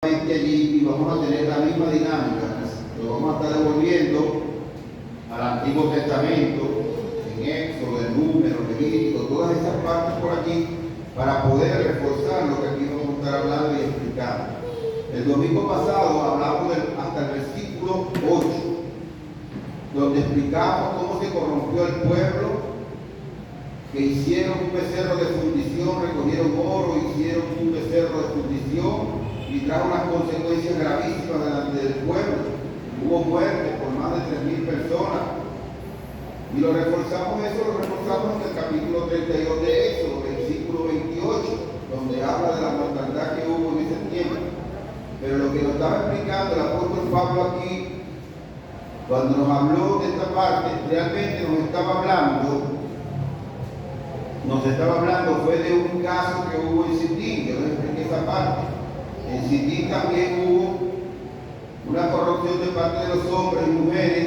allí y vamos a tener la misma dinámica. Lo vamos a estar devolviendo al Antiguo Testamento, en Éxodo, en Números, Levítico, todas esas partes por aquí, para poder reforzar lo que aquí vamos a estar hablando y explicando. El domingo pasado hablamos hasta el versículo 8, donde explicamos cómo se corrompió el pueblo, que hicieron un becerro de fundición, recogieron oro, hicieron un becerro de fundición y trajo unas consecuencias gravísimas delante del pueblo. Hubo muertes por más de 3.000 personas. Y lo reforzamos en el capítulo 32 de Éxodo, versículo 28, donde habla de la mortandad que hubo en ese tiempo. Pero lo que nos estaba explicando el apóstol Pablo aquí, cuando nos habló de esta parte, realmente nos estaba hablando fue de un caso que hubo en Sitín. Yo les expliqué esa parte. En Sitín también hubo una corrupción de parte de los hombres y mujeres,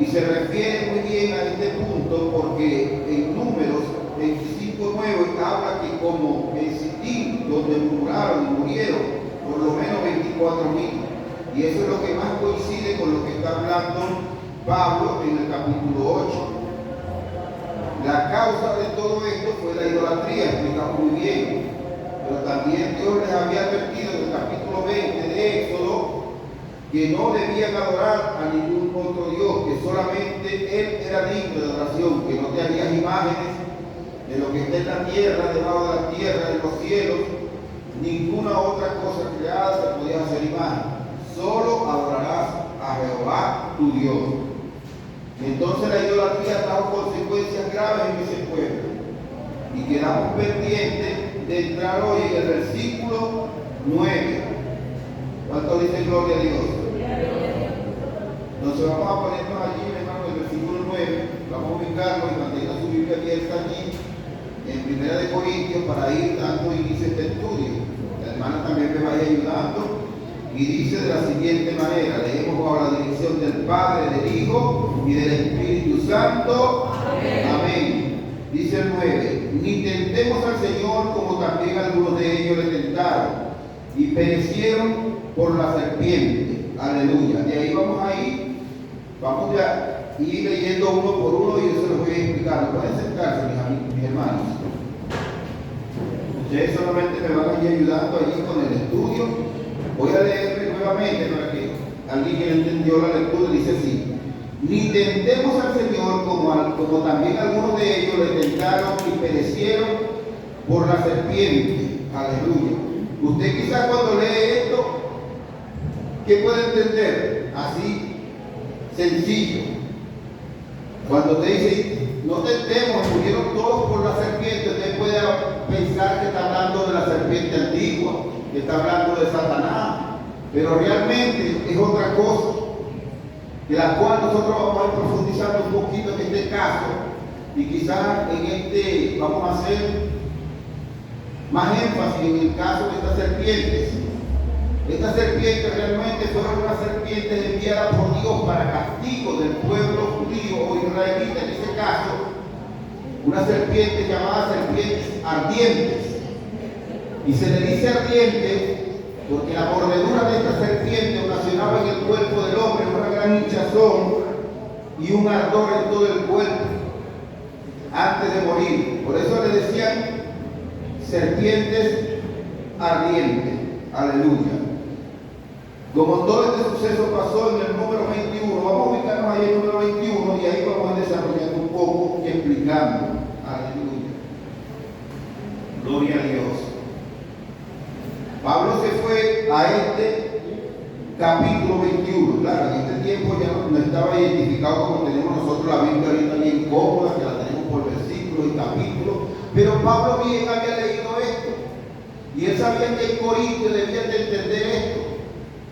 y se refiere muy bien a este punto porque en Números 25:9 habla que como en Sitín, donde murmuraron y murieron por lo menos 24.000, y eso es lo que más coincide con lo que está hablando Pablo en el capítulo 8. La causa de todo esto fue la idolatría, explicamos muy bien. Pero también Dios les había advertido en el capítulo 20 de Éxodo que no debían adorar a ningún otro Dios, que solamente Él era digno de adoración, que no te harías imágenes de lo que está en la tierra, debajo de la tierra, en los cielos, ninguna otra cosa creada se podía hacer imagen. Solo adorarás a Jehová tu Dios. Entonces la idolatría trajo consecuencias graves en ese pueblo. Y quedamos pendientes de entrar hoy en el versículo 9. ¿Cuánto dice gloria a Dios? Entonces vamos a ponernos allí, hermano, en el versículo 9. Vamos a ubicarlo y mantener su Biblia abierta allí, en 1 Corintios, para ir dando inicio a este estudio. La hermana también me vaya ayudando. Y dice de la siguiente manera, leemos bajo la dirección del Padre, del Hijo y del Espíritu Santo. Amén. Amén. Dice el 9, ni tentemos al Señor como también algunos de ellos le tentaron y perecieron por la serpiente. Aleluya. De ahí vamos a ir leyendo uno por uno y yo se los voy a explicar. Pueden sentarse, mis hermanos. Ustedes solamente me van a ir ayudando allí con el estudio. Voy a leer nuevamente para que alguien que entendió la lectura dice así: ni tentemos al Señor como también algunos de ellos le tentaron y perecieron por la serpiente. Aleluya. Usted quizás cuando lee esto, ¿qué puede entender? Así, sencillo. Cuando te dice, no tentemos, murieron todos por la serpiente, usted puede pensar que está hablando de la serpiente antigua, que está hablando de Satanás, pero realmente es otra cosa, de la cual nosotros vamos a ir profundizando un poquito en este caso, y quizás en este vamos a hacer más énfasis en el caso de estas serpientes. Estas serpientes realmente fueron unas serpientes enviadas por Dios para castigo del pueblo judío o israelita, en este caso, unas serpientes llamadas serpientes ardientes. Y se le dice ardientes porque la mordedura de esta serpiente ocasionaba en el cuerpo del hombre una gran hinchazón y un ardor en todo el cuerpo antes de morir. Por eso le decían serpientes ardientes. Aleluya. Como todo este suceso pasó en el número 21, vamos a ubicarnos ahí en el número 21 y ahí vamos a desarrollar un poco y explicando. Aleluya. Gloria a Dios. Pablo se fue a este capítulo 21. Claro, en este tiempo ya no estaba identificado como tenemos nosotros la Biblia ahorita bien cómoda, que la tenemos por versículos y capítulos. Pero Pablo bien había leído esto. Y él sabía que en Corintio debían de entender esto.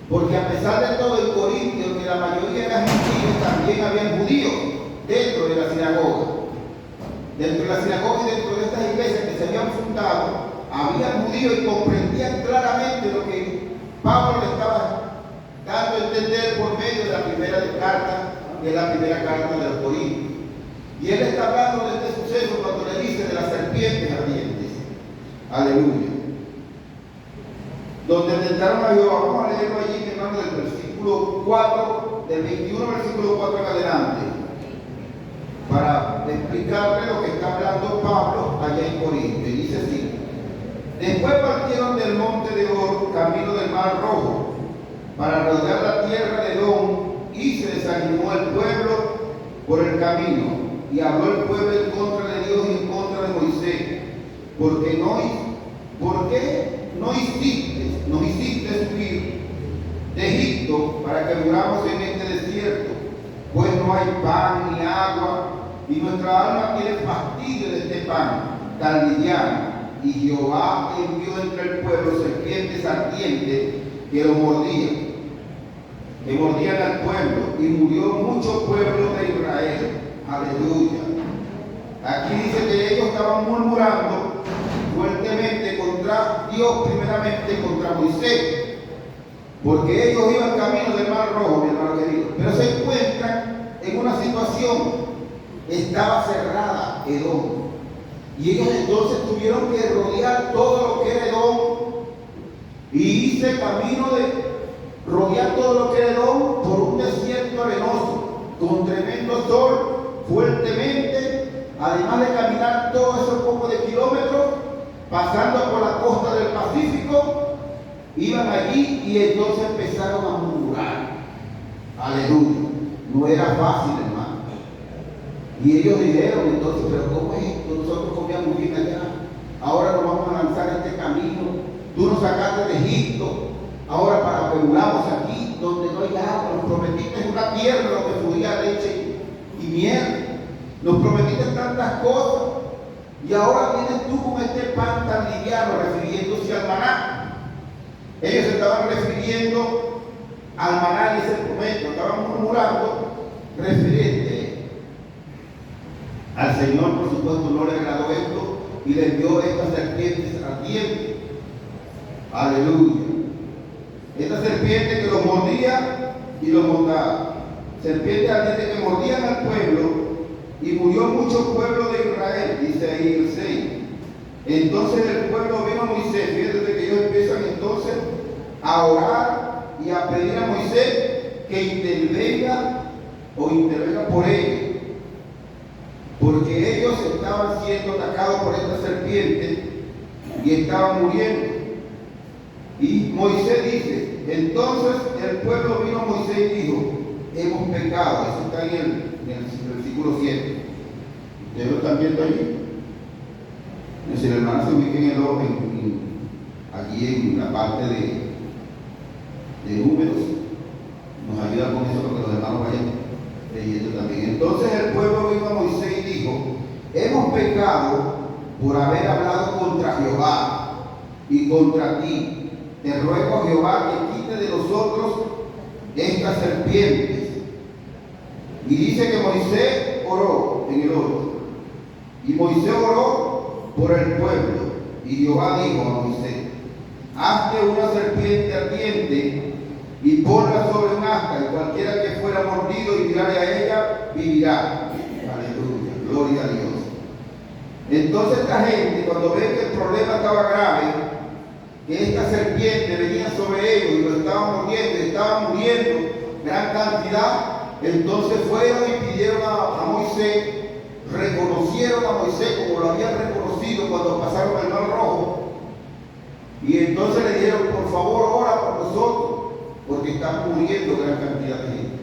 Porque a pesar de todo, en Corintio, que la mayoría eran gentiles, también habían judíos dentro de la sinagoga. Dentro de la sinagoga y dentro de estas iglesias que se habían fundado, había judíos y comprendían claramente lo que Pablo le estaba dando a entender por medio de la primera carta, que es la primera carta de los Corintios. Y él está hablando de este suceso cuando le dice de las serpientes ardientes. Aleluya. donde tentaron a Jehová. Vamos a leerlo allí, mi hermano, del versículo 4, del 21 versículo 4 en adelante, para explicarle lo que está hablando Pablo allá en Corinto. Y dice así: después partieron del monte de Or, camino del mar Rojo, para rodear la tierra de Edom, y se desanimó el pueblo por el camino, y habló el pueblo en contra de Dios y en contra de Moisés, ¿por qué nos hiciste subir de Egipto para que muramos en este desierto? Pues no hay pan ni agua, y nuestra alma tiene fastidio de este pan tan liviano. Y Jehová envió entre el pueblo serpientes ardientes que lo mordían, al pueblo, y murió mucho pueblo de Israel. Aleluya. Aquí dice que ellos estaban murmurando fuertemente contra Dios, primeramente contra Moisés, porque ellos iban camino del mar Rojo, mi hermano querido, pero se encuentran en una situación: estaba cerrada Edom, y ellos entonces tuvieron que rodear todo lo que era Edom, y hice camino de rodear todo lo que era Edom por un desierto arenoso, con tremendo sol, fuertemente, además de caminar todos esos pocos de kilómetros, pasando por la costa del Pacífico. Iban allí y entonces empezaron a murmurar. Aleluya. No era fácil, hermano. Y ellos dijeron entonces: pero ¿cómo es esto? Nosotros comíamos bien allá, ahora nos vamos a lanzar este camino. Tú nos sacaste de Egipto, ahora para que muramos aquí donde no hay agua. Nos prometiste una tierra donde fluía leche y miel. Nos prometiste tantas cosas, y ahora vienes tú con este pan tan liviano, refiriéndose al maná. Ellos se estaban refiriendo al maná en ese momento, estaban murmurando referente al Señor. Por supuesto, no le agradó esto y le envió estas serpientes ardientes. Aleluya. Esta serpiente que los mordía y los mordaba. Serpientes ardientes que mordían al pueblo, y murió mucho pueblo de Israel, dice ahí el 6. Entonces el pueblo vino a Moisés. Fíjate que ellos empiezan entonces a orar y a pedir a Moisés que intervenga por ellos, porque ellos estaban siendo atacados por esta serpiente y estaban muriendo. Y Moisés dice, entonces el pueblo vino a Moisés y dijo: hemos pecado. Eso está en el versículo 7. ¿Ustedes lo están viendo allí? Si el hermano se ubica en el orden, aquí en la parte de números, nos ayuda con eso para que los hermanos vayan leyendo también. Entonces el pueblo vino a Moisés y dijo: hemos pecado por haber hablado contra Jehová y contra ti. Te ruego, Jehová, que quite de nosotros estas serpientes. Y dice que Moisés oró en el orden. Y Moisés oró por el pueblo. Y Jehová dijo a Moisés: hazte una serpiente ardiente y ponla sobre un asta, y cualquiera que fuera mordido y mirare a ella, vivirá. Aleluya, gloria a Dios. Entonces esta gente, cuando ve que el problema estaba grave, que esta serpiente venía sobre ellos y lo estaban mordiendo, y estaban muriendo gran cantidad, entonces fueron y pidieron a Moisés, reconocieron a Moisés como lo habían reconocido cuando pasaron el mar Rojo, y entonces le dijeron: por favor, ora por nosotros, porque están muriendo gran cantidad de gente.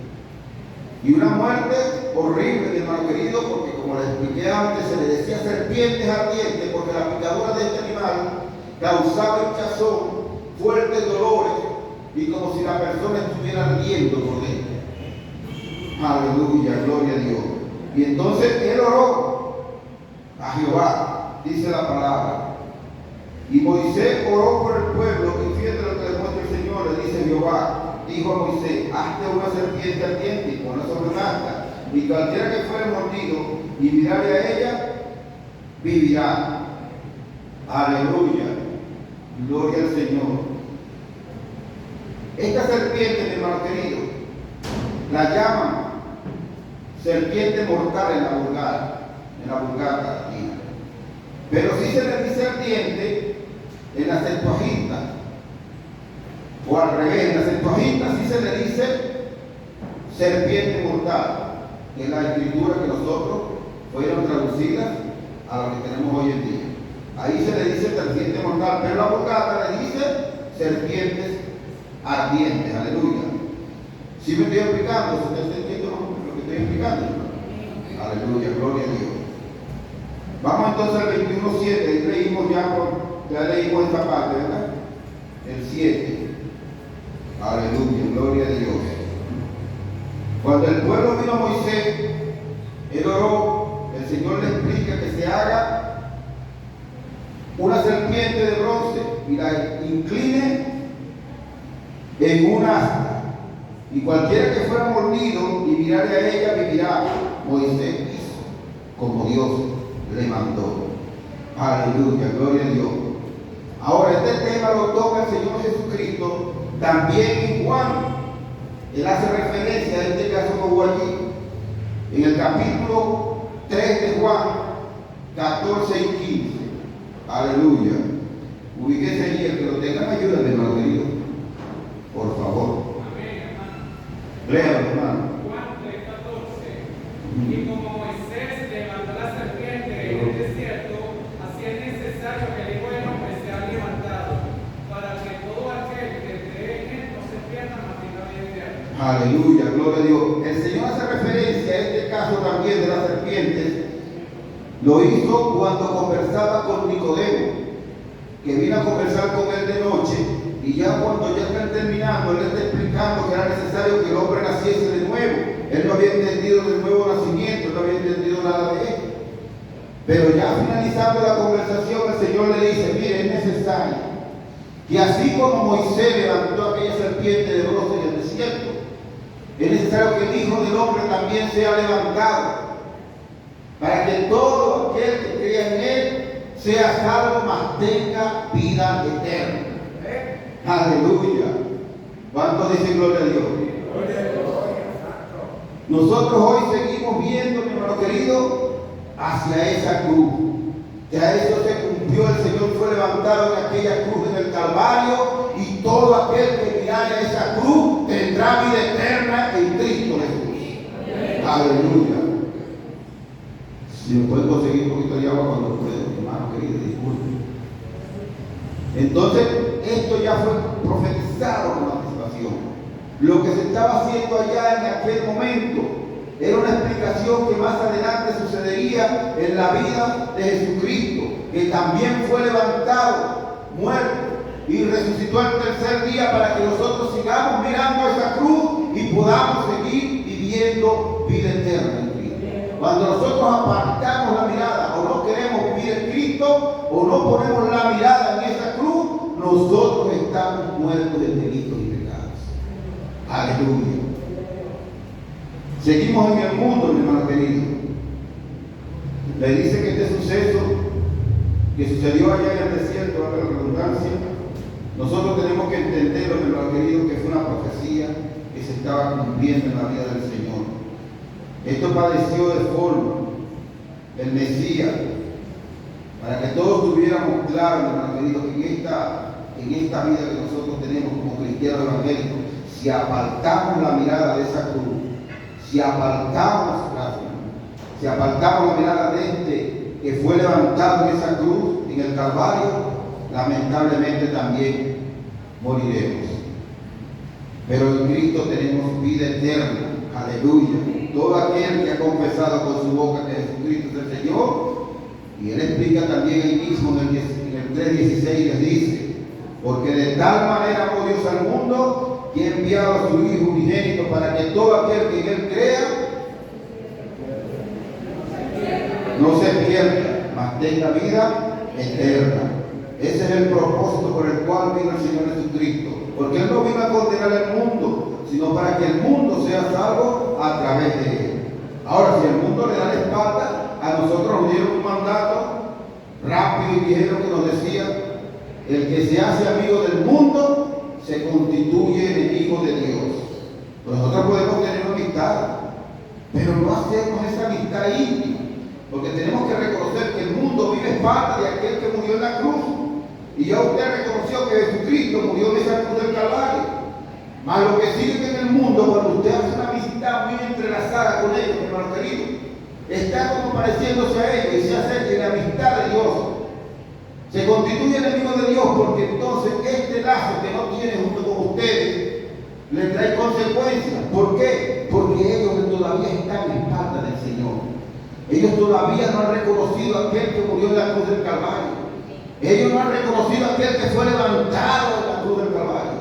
Y una muerte horrible, mi hermano querido, porque como les expliqué antes, se le decía serpientes ardientes, porque la picadura de este animal causaba hinchazón, fuertes dolores, y como si la persona estuviera ardiendo por dentro. Aleluya, gloria a Dios. Y entonces él oró a Jehová, dice la palabra. Y Moisés oró por el pueblo, y fíjate lo que le muestra el Señor. Le dice Jehová, dijo a Moisés: hazte una serpiente ardiente y ponla sobre un asta, y cualquiera que fuere mordido y mirare a ella, vivirá. Aleluya, gloria al Señor. Esta serpiente, mi hermano querido, la llaman serpiente mortal en la Vulgata latina. Pero si se le dice ardiente en la Septuaginta, O al revés, en la Septuaginta sí se le dice serpiente mortal, que es la escritura que nosotros fueron traducidas a lo que tenemos hoy en día. Ahí se le dice serpiente mortal, pero la Vulgata le dice serpientes ardientes. Aleluya. ¿Sí me estoy explicando? ¿Se está entendiendo lo que estoy explicando? Aleluya, gloria a Dios. Vamos entonces al 21:7. Ahí leímos ya leímos esta parte, ¿verdad? El 7. Aleluya, gloria a Dios. Cuando el pueblo vino a Moisés, él oró, el Señor le explica que se haga una serpiente de bronce y la incline en un asta, y cualquiera que fuera mordido y mirare a ella vivirá. Moisés hizo como Dios le mandó. Aleluya, gloria a Dios. Ahora este tema lo toca el Señor Jesucristo también en Juan. Él hace referencia a este caso que hubo allí en el capítulo 3 de Juan 14 y 15. Aleluya. Ubíquese allí, el que lo tenga me ayuda, mi hermano querido, por favor. Léalo, hermano. Juan 3:14. Y como Moisés levantó la serpiente en el desierto, así es necesario que el Hijo del Hombre sea levantado, para que todo aquel que cree en él no se pierda, mas tenga vida eterna. Aleluya, gloria a Dios. El Señor hace referencia a este caso también de las serpientes. Lo hizo cuando conversaba con Nicodemo, que vino a conversar con él de noche, y ya cuando ya están terminando, él está explicando que era necesario que el hombre naciese de nuevo. Él no había entendido del nuevo nacimiento, no había entendido nada de él. Pero ya finalizando la conversación, el Señor le dice: mire, es necesario que así como Moisés levantó aquella serpiente de bronce en el desierto, es necesario que el Hijo del Hombre también sea levantado, para que todo aquel que crea en él sea salvo, mas tenga vida eterna. Aleluya. ¿Cuántos dicen gloria a Dios? Nosotros hoy seguimos viendo, mi hermano querido, hacia esa cruz. Ya eso se cumplió, el Señor fue levantado en aquella cruz en el Calvario, y todo aquel que mirare a esa cruz tendrá vida eterna en Cristo Jesús. Aleluya. Si me pueden conseguir un poquito de agua cuando puedo, hermano querido, disculpe. Entonces, esto ya fue profetizado con anticipación. Lo que se estaba haciendo allá en aquel momento era una explicación que más adelante sucedería en la vida de Jesucristo, que también fue levantado, muerto y resucitó el tercer día, para que nosotros sigamos mirando esa cruz y podamos seguir viviendo vida eterna en Cristo. Cuando nosotros apartamos la mirada o no queremos vivir en Cristo o no ponemos la mirada en esa cruz, nosotros estamos muertos de delitos y pecados. Aleluya. Seguimos en el mundo, mi hermano querido. Le dice que este suceso que sucedió allá en el desierto, a la redundancia, nosotros tenemos que entenderlo, mi hermano querido, que fue una profecía que se estaba cumpliendo en la vida del Señor. Esto padeció de forma el Mesías, para que todos tuviéramos claro, mi hermano querido, que en esta vida que nosotros tenemos como cristianos evangélicos, si apartamos la mirada de esa cruz, si apartamos la mirada de este que fue levantado en esa cruz, en el Calvario, lamentablemente también moriremos. Pero en Cristo tenemos vida eterna. Aleluya. Todo aquel que ha confesado con su boca que Jesucristo es el Señor, y él explica también ahí mismo en el 3:16, les dice: porque de tal manera amó Dios al mundo, que ha enviado a su Hijo unigénito, para que todo aquel que en él crea no se pierda, mas tenga vida eterna. Ese es el propósito por el cual vino el Señor Jesucristo, porque Él no vino a condenar al mundo, sino para que el mundo sea salvo a través de Él. Ahora, si el mundo le da la espalda, a nosotros nos dieron un mandato rápido y ligero que nos decía: el que se hace amigo del mundo se constituye enemigo de Dios. Pues nosotros podemos tener una amistad, pero no hacemos esa amistad íntima, porque tenemos que reconocer que el mundo vive espalda de aquel que murió en la cruz. Y ya usted reconoció que Jesucristo murió en esa cruz del Calvario. Mas lo que sigue en el mundo, cuando usted hace una amistad muy entrelazada con ellos, mi hermano querido, está como pareciéndose a ellos y se hace la amistad de Dios. Se constituye enemigo de Dios porque entonces este lazo que no tiene junto con ustedes le trae consecuencias. ¿Por qué? Porque ellos todavía están en espalda del Señor. Ellos todavía no han reconocido a aquel que murió en la cruz del Calvario. Ellos no han reconocido a aquel que fue levantado en la cruz del Calvario.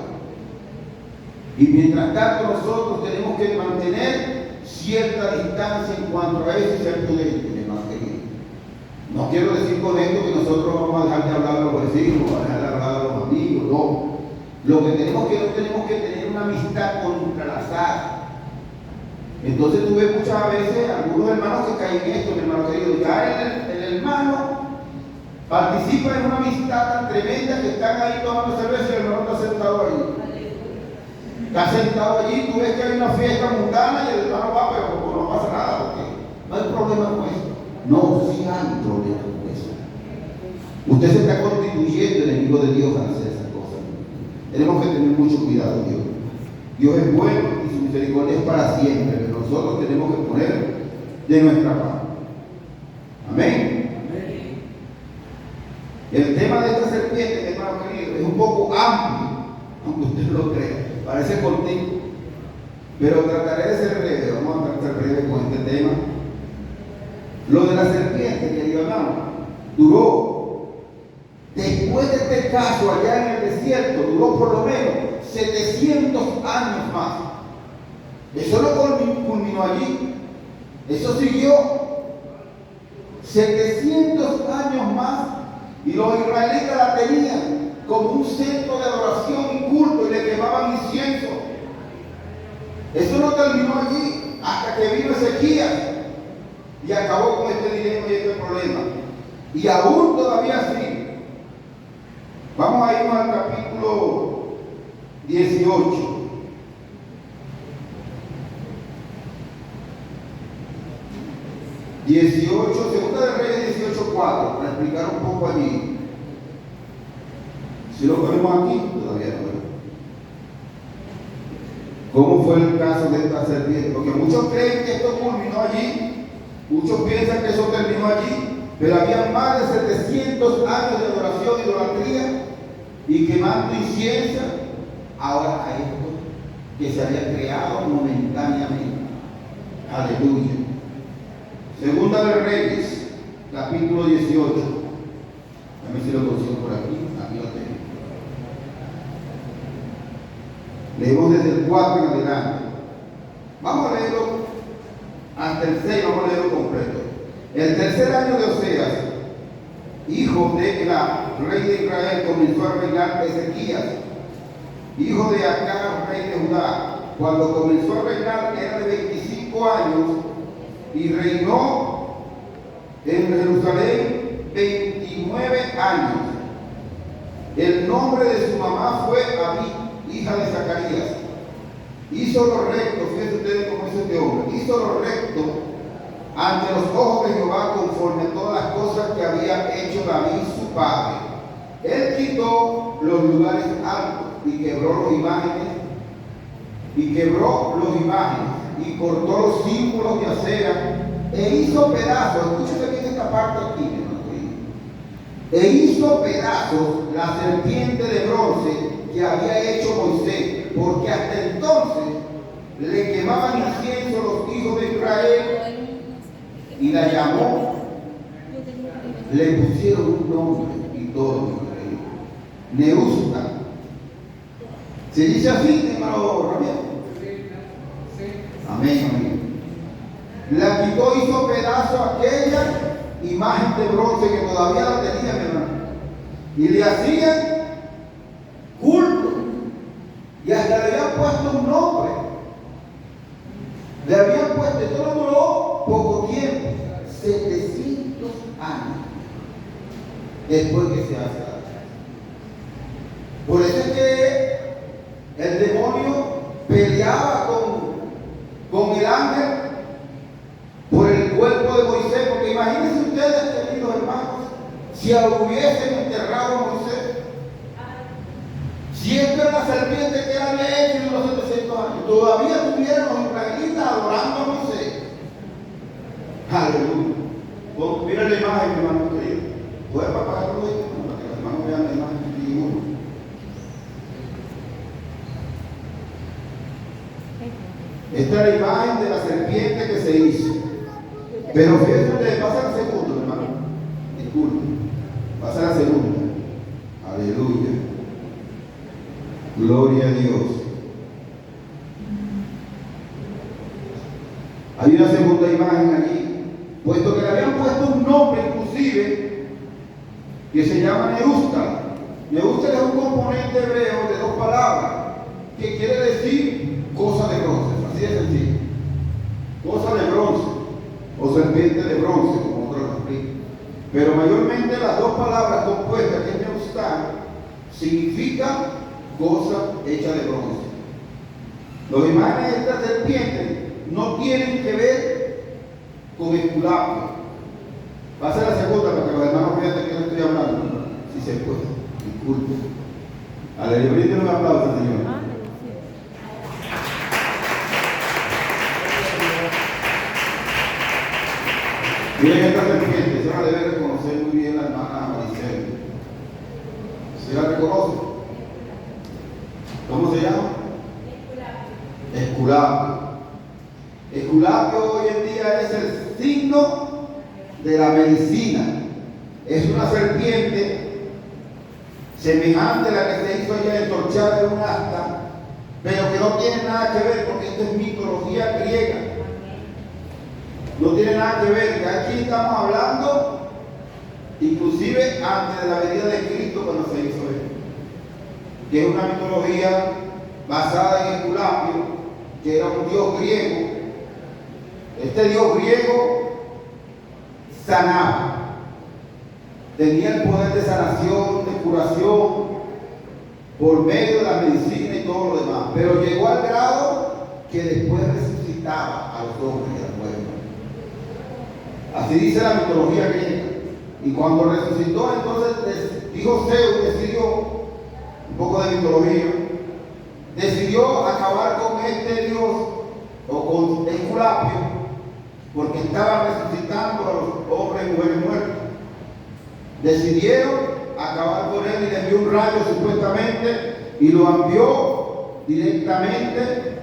Y mientras tanto nosotros tenemos que mantener cierta distancia en cuanto a ese ser prudente, mi hermano querido. No quiero decir con esto que nosotros vamos a dejar de hablar a los vecinos, a dejar de hablar a los amigos, no. Lo que tenemos que tener una amistad entrelazada. Entonces tú ves muchas veces algunos hermanos que caen en esto, mi hermano querido. Ya el hermano participa en una amistad tan tremenda que están ahí tomando cerveza y el hermano está sentado ahí. Está sentado allí, tú ves que hay una fiesta mundana y el hermano va, pero no pasa nada, porque no hay problema con eso. No, sí hay problema con eso. Usted se está constituyendo enemigo de Dios al hacer esas cosas. Tenemos que tener mucho cuidado, Dios. Dios es bueno y su misericordia es para siempre, pero nosotros tenemos que poner de nuestra parte. Amén. El tema de esta serpiente, mi hermano querido, es un poco amplio, aunque usted lo crea. Parece cortito, pero trataré de ser breve. Vamos a tratar breve con este tema. Lo de la serpiente, querido hermano, duró, después de este caso allá en el desierto, duró por lo menos 700 años más. Eso no culminó allí, eso siguió 700 años más, y los israelitas la tenían como un centro de adoración y culto y le quemaban incienso. Eso no terminó allí hasta que vino Ezequías y acabó con este dilema y este problema. Y aún todavía sí. Vamos a irnos al capítulo 18. Segunda de Reyes 18:4, para explicar un poco allí. Si lo ponemos aquí, todavía no. ¿Cómo fue el caso de esta serpiente? Porque muchos creen que esto culminó allí, muchos piensan que eso terminó allí, pero había más de 700 años de adoración y idolatría y quemando incienso, ahora a esto que se había creado momentáneamente. Aleluya. Segunda de Reyes, capítulo 18. A ver si lo consigo por aquí. Aquí lo tengo. Leemos desde el 4 en adelante. Vamos a leerlo hasta el 6, vamos a leerlo completo. El tercer año de Oseas, hijo de Elá, rey de Israel, comenzó a reinar Ezequías, hijo de Acaz, rey de Judá. Cuando comenzó a reinar era de 25 años y reinó en Jerusalén 29 años. El nombre de su mamá fue Abí, hija de Zacarías. Hizo lo recto, fíjense ustedes cómo es este hombre, hizo lo recto ante los ojos de Jehová conforme a todas las cosas que había hecho David su padre. Él quitó los lugares altos y quebró los imágenes, y cortó los símbolos de acera, e hizo pedazos, escúchese bien esta parte aquí, mi hermano querido, e hizo pedazos la serpiente de bronce que había hecho Moisés, porque hasta entonces le quemaban incienso los hijos de Israel, y la llamó, le pusieron un nombre y todo, Neusta. ¿Se dice así, hermano Ramiro? Amén, amén. La quitó, hizo pedazo aquella imagen de bronce que todavía la tenía, mi hermano, y le hacían culto, y hasta le habían puesto un nombre. Le habían puesto, esto no duró poco tiempo, 700 años después que se hace. Por eso es que el demonio peleaba con el ángel por el cuerpo de Moisés, porque imagínense ustedes, queridos hermanos, si hubiesen enterrado a Moisés, si esta era la serpiente que él había hecho y los imagen, mi hermano querido. Voy a apagarlo ahí, para que los hermanos vean la imagen que tiene uno. Esta es la imagen de la serpiente que se hizo. Pero fíjense ustedes, pasa la segunda, hermano. Disculpe. Pasa la segunda. Aleluya. Gloria a Dios. Hay una segunda imagen allí, puesto que le habían puesto un nombre inclusive que se llama Neústal. Neústal es un componente hebreo de dos palabras que quiere decir cosa de bronce, así de sencillo. Cosa de bronce o serpiente de bronce, como otros lo explican. Pero mayormente las dos palabras compuestas, que es Neústal, significa cosa hecha de bronce. Las imágenes de esta serpiente no tienen que ver con Esculapio. Va a ser la segunda para que los hermanos vean de qué no estoy hablando, si se puede. Disculpe. Aleluya, bríndale un aplauso, Señor. Miren esta serpiente, se la debe reconocer muy bien la hermana Maricel. ¿Se la reconoce? ¿Cómo se llama? Esculapio. Esculapio hoy en día es el signo de la medicina. Es una serpiente semejante a la que se hizo allá entorchada en un asta, pero que no tiene nada que ver, porque esto es mitología griega. No tiene nada que ver, que aquí estamos hablando inclusive antes de la venida de Cristo, cuando se hizo esto, que es una mitología basada en Esculapio, que era un dios griego. Este dios griego sanaba, tenía el poder de sanación, de curación, por medio de la medicina y todo lo demás, pero llegó al grado que después resucitaba a los hombres y a las mujeres. Así dice la mitología griega. Y cuando resucitó, entonces dijo Zeus, decidió, un poco de mitología, decidió acabar con este dios o con Esculapio, porque estaba resucitando a los hombres y mujeres muertos. Decidieron acabar con él y le envió un rayo supuestamente y lo envió directamente,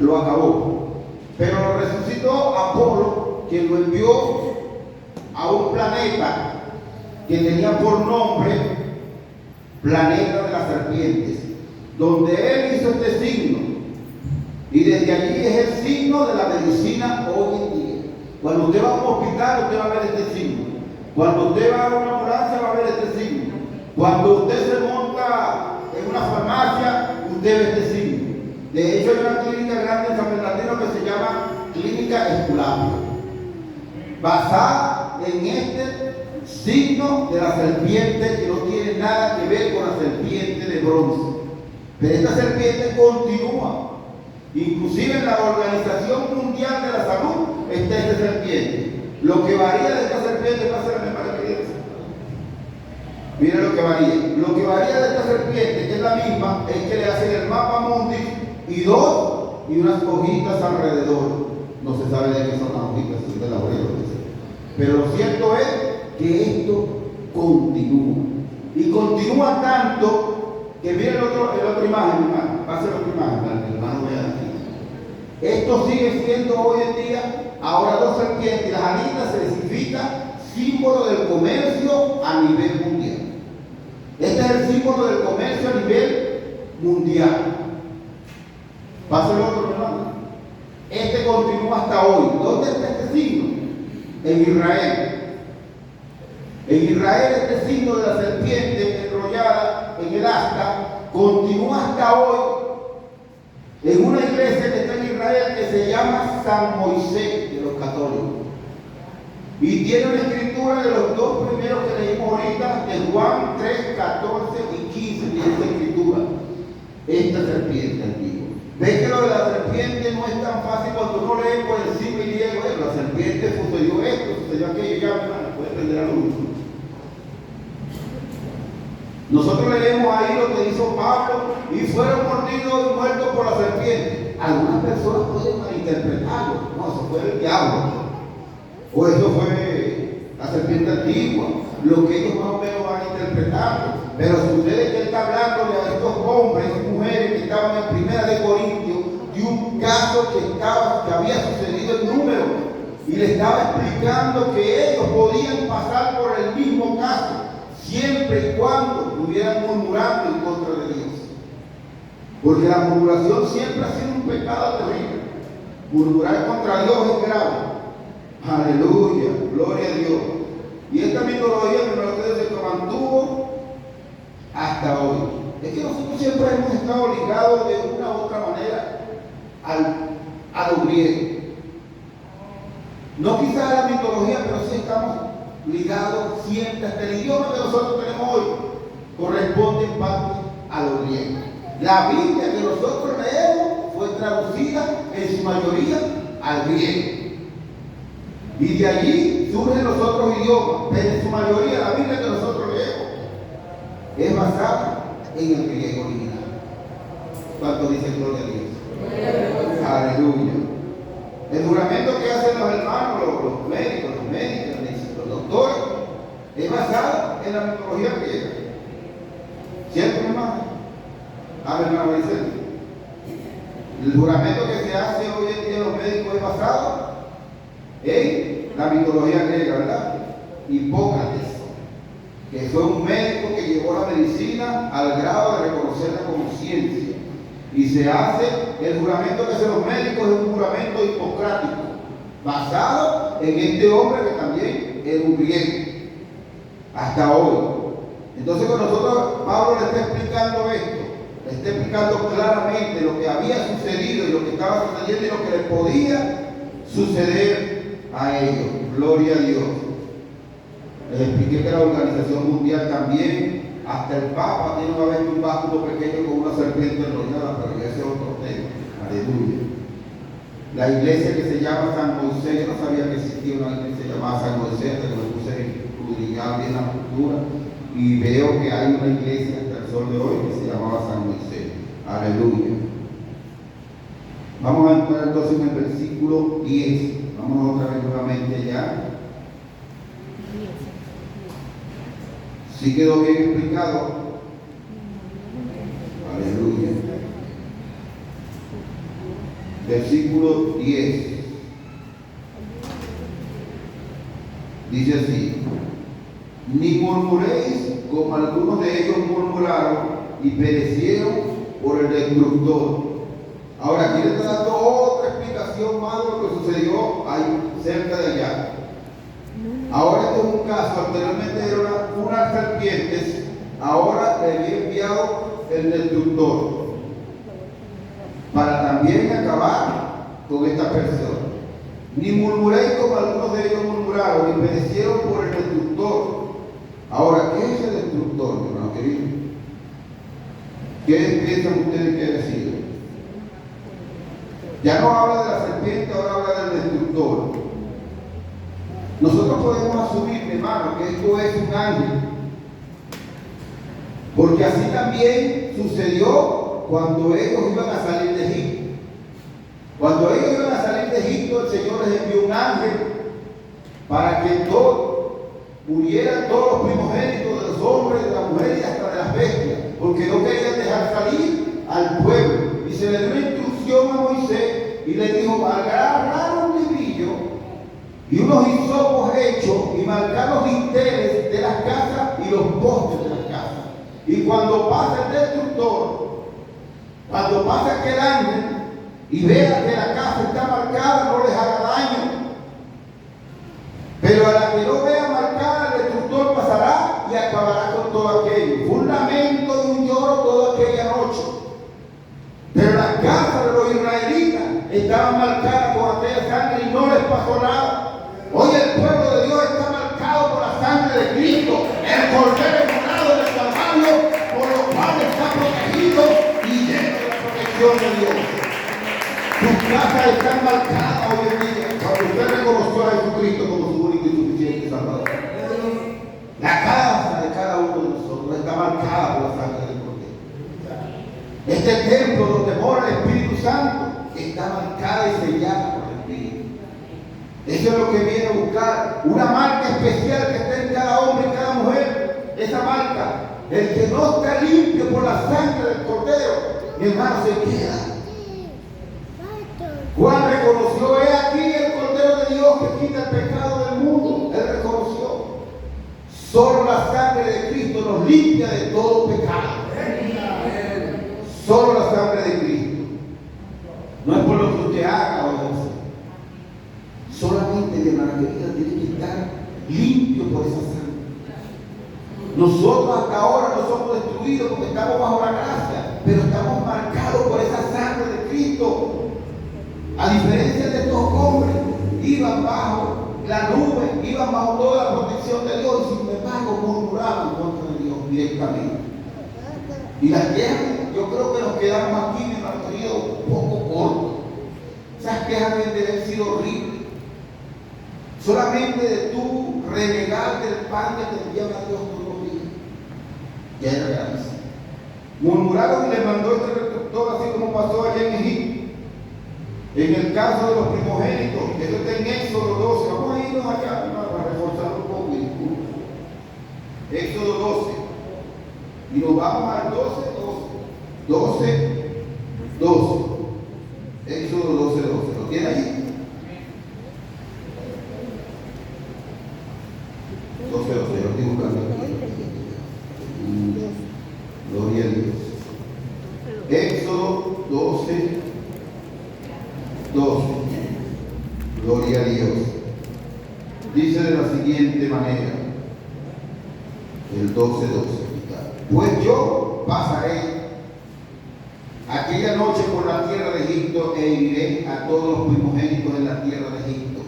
lo acabó. Pero lo resucitó Apolo, quien lo envió a un planeta que tenía por nombre Planeta de las Serpientes, donde él hizo este signo. Y desde allí es el signo de la medicina hoy en día. Cuando usted va a un hospital, usted va a ver este signo. Cuando usted va a una ambulancia, va a ver este signo. Cuando usted se monta en una farmacia, usted ve este signo. De hecho, hay una clínica grande en San Bernardino que se llama Clínica Esculapio, basada en este signo de la serpiente, que no tiene nada que ver con la serpiente de bronce. Pero esta serpiente continúa. Inclusive en la Organización Mundial de la Salud está esta serpiente. Lo que varía de esta serpiente, pásame para que diga. Mira lo que varía. Lo que varía de esta serpiente, que es la misma, es que le hacen el mapa mundi y unas hojitas alrededor. No se sabe de qué son las hojitas, son de laurel. Pero lo cierto es que esto continúa. Y continúa tanto que miren el otra imagen, hermano. Pase la otra imagen para que el hermano vea aquí. Esto sigue siendo hoy en día, ahora dos serpientes. Las alitas se significa símbolo del comercio a nivel mundial. Este es el símbolo del comercio a nivel mundial. Pase el otro, hermano. Este continúa hasta hoy. ¿Dónde está este signo? En Israel. En Israel este signo de la serpiente enrollada en el asta continúa hasta hoy en una iglesia que está en Israel que se llama San Moisés de los católicos. Y tiene una escritura de los dos primeros que leímos ahorita, de Juan 3, 14 y 15, tiene esta escritura. Esta serpiente antigua. ¿Ves que lo de la serpiente no es tan fácil cuando uno lee por encima y digo, la serpiente sucedió esto, sucedió aquello, ya, hermano, puede prender la luz. Nosotros leemos ahí lo que hizo Pablo y fueron mordidos y muertos por la serpiente. Algunas personas pueden malinterpretarlo. No, eso fue el diablo. O eso fue la serpiente antigua, lo que ellos más o menos van interpretando. Pero sucede que él está hablándole a estos hombres y mujeres que estaban en Primera de Corintios de un caso que había sucedido en Número, y le estaba explicando que ellos podían pasar por el mismo caso siempre y cuando estuvieran murmurando en contra de Dios, porque la murmuración siempre ha sido un pecado terrible. Murmurar contra Dios es grave. Aleluya, gloria a Dios. Y esta mitología que se mantuvo hasta hoy. Es que nosotros siempre hemos estado ligados de una u otra manera a los griegos. No quizás a la mitología, pero sí estamos ligados siempre. Hasta el idioma que nosotros tenemos hoy corresponde en parte a los griegos. La Biblia que nosotros leemos fue traducida en su mayoría al griego. Y de allí surgen los otros idiomas, pero en su mayoría la Biblia que nosotros leemos es basada en el griego original. ¿Cuánto dice gloria a Dios? Aleluya. El juramento que hacen los hermanos, los médicos, los doctores, es basado en la mitología griega. ¿Cierto, hermano? Hermano Maricel. El juramento que se hace hoy en día los médicos es basado en la mitología griega, ¿verdad? Hipócrates, que fue un médico que llevó la medicina al grado de reconocerla como ciencia. Y se hace, el juramento que hacen los médicos es un juramento hipocrático, basado en este hombre que también era un griego, hasta hoy. Entonces, con nosotros, Pablo le está explicando esto, le está explicando claramente lo que había sucedido y lo que estaba sucediendo y lo que le podía suceder a ellos. Gloria a Dios. Les expliqué que la Organización Mundial también, hasta el Papa tiene una vez un báculo pequeño con una serpiente enrollada, pero ese es otro tema. Aleluya. La iglesia que se llama San Moisés, yo no sabía que existía una iglesia llamada San Moisés, hasta que me puse a escudriñar bien la cultura y veo que hay una iglesia hasta el sol de hoy que se llamaba San Moisés. Aleluya. Vamos a entrar entonces en el versículo 10. Vamos otra vez nuevamente ya. ¿Sí quedó bien explicado? Aleluya. Versículo 10. Dice así: ni murmuréis como algunos de ellos murmuraron y perecieron por el destructor. Ahora, aquí le está dando otra explicación más de lo que sucedió ahí cerca de allá. Ahora este es un caso, anteriormente era unas serpientes, ahora le había enviado el destructor para también acabar con esta persona. Ni murmuréis como algunos de ellos murmuraron y perecieron por el destructor. Ahora, ¿qué es el destructor, hermano querido? ¿Qué piensan ustedes que decir? Ya no habla de la serpiente, ahora habla del destructor. Nosotros podemos asumir, hermano, que esto es un ángel, porque así también sucedió cuando ellos iban a salir de Egipto. Cuando ellos iban a salir de Egipto, el Señor les envió un ángel para que murieran todos los primogénitos de los hombres, de las mujeres y hasta de las bestias, porque no querían dejar salir al pueblo. Y se le dio una instrucción a Moisés y le dijo: agarrar un libillo y unos hisopos hechos y marcar los dinteles de las casas y los postes de las casas. Y cuando pase el destructor, cuando pase aquel ángel y vea que la casa está marcada, no les haga daño. Pero a la que no vea marcada, el destructor pasará y acabará con todo aquello. Fue un lamento y un lloro toda aquella noche. Pero las casas de los israelitas estaban marcadas con aquella sangre y no les pasó nada. Hoy el pueblo de Dios está marcado por la sangre de Cristo, el cordero inmolado del Calvario, por lo cual está protegido y lleno de la protección de Dios. Sus casas están marcadas hoy en día cuando usted reconoció a Jesucristo como su único y suficiente Salvador. La casa de cada uno de nosotros está marcada por la sangre del cordero. Este templo donde mora el Espíritu Santo está marcada y sellada por el Espíritu. Eso es lo que viene a buscar. Una marca especial que está en cada hombre y cada mujer. Esa marca. El que no está limpio por la sangre del Cordero, mi hermano, se queda. Juan reconoció: he aquí el Cordero de Dios que quita el pecado del mundo. Él reconoció. Solo la sangre de Cristo nos limpia de todo pecado. Solo la sangre de Cristo. No es por lo que usted haga o no. Solamente, mi hermana querida, tiene que estar limpio por esa sangre. Nosotros hasta ahora no somos destruidos porque estamos bajo la gracia, pero estamos marcados por esa sangre de Cristo. A diferencia de estos hombres, iban bajo la nube, iban bajo toda la protección de Dios y sin embargo murmuraban contra Dios directamente. Y las quejas, yo creo que nos quedamos aquí, mi hermano querido, un poco cortos. Esas quejas deben de haber sido horribles. Solamente de tú renegar del pan que te enviaba Dios todos los días. Ya era gravísimo. Murmuraron y les mandó este reductor, así como pasó allá en Egipto. En el caso de los primogénitos, eso está en Éxodo 12. Vamos a irnos allá para reforzar un poco. Éxodo 12. Y nos vamos al 12. Éxodo 12. ¿Lo tiene ahí? 12, lo estoy buscando aquí. Gloria a Dios. Éxodo 12. Gloria a Dios. Dice de la siguiente manera, el 12. Pues yo pasaré aquella noche por la tierra de Egipto e iré a todos los primogénitos en la tierra de Egipto,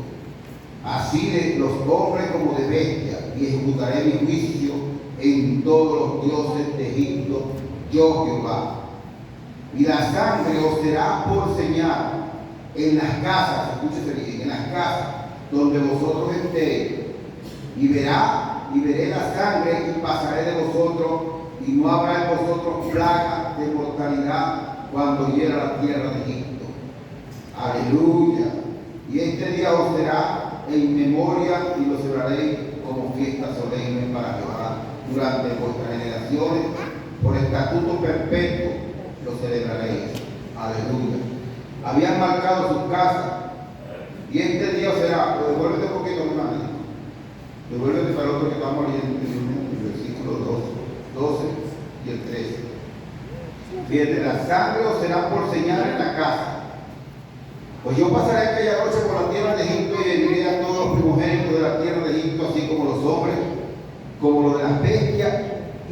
así de los hombres como de bestias, y ejecutaré mi juicio en todos los dioses de Egipto, yo Jehová. Y la sangre os será por señal en las casas, escúchese bien, en las casas donde vosotros estéis, y veré la sangre y pasaré de vosotros, y no habrá en vosotros plaga de mortalidad cuando hiera la tierra de Egipto. Aleluya. Y este día os será en memoria y lo celebraréis como fiesta solemne para Jehová durante vuestras generaciones, por estatuto perpetuo lo celebraréis. Aleluya. Habían marcado sus casas, y este día será, devuélvete un poquito, hermano, devuélvete para el otro que estamos leyendo, el versículo 12 y el 13. Fíjate, la sangre os será por señal en la casa. Pues yo pasaré aquella noche por la tierra de Egipto y heriré a todos los primogénitos de la tierra de Egipto, así como los hombres, como los de las bestias,